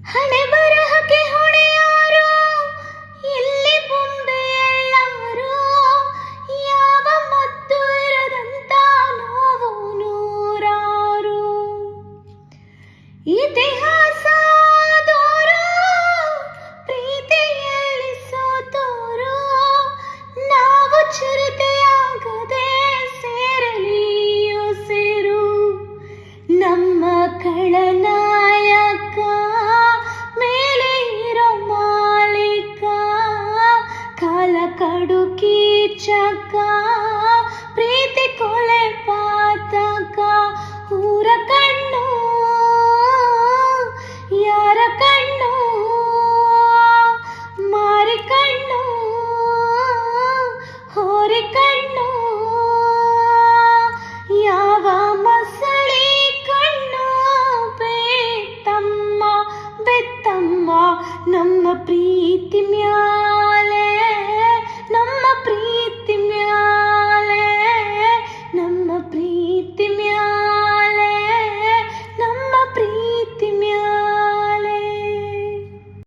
ಹಣೆ ಬರಹಕ್ಕೆ ಹೊಣೆಯಾರು, ಎಲ್ಲಿ ಬೊಂಬೆಯಳ್ಳಾರು, ಯಾವ ಮದ್ದು ಇರದಂತ ನೋವು ನೂರಾರು. ಇತಿಹಾಸ ದೋರು, ಪ್ರೀತಿಯಲ್ಲಿ ಸೋತೋರು, ನಾವು ಚಿರತೆಯಾಗದೆ ಸೇರಲಿಯೋ ಸೇರು. ನಮ್ಮ ಖಳನಾಯಕ ಮೇಲೆ ಇರೋ ಮಾಲೀಕ, ಕಾಲ ಕಡು ಕೀಚಕ, ಪ್ರೀತಿ ಕೊಲೆ ಪಾತಕ. ಊರ ಕಣ್ಣು ಯಾರ ಕಣ್ಣು, ಮಾರಿ ಕಣ್ಣು ಹೋರಿ ಕಣ್ಣು, ಯಾವ ಮಸಳಿ ಕಣ್ಣು ಬೇತಮ್ಮ ಬೆತ್ತಮ್ಮ ನಮ್ಮ ಪ್ರೀತಿ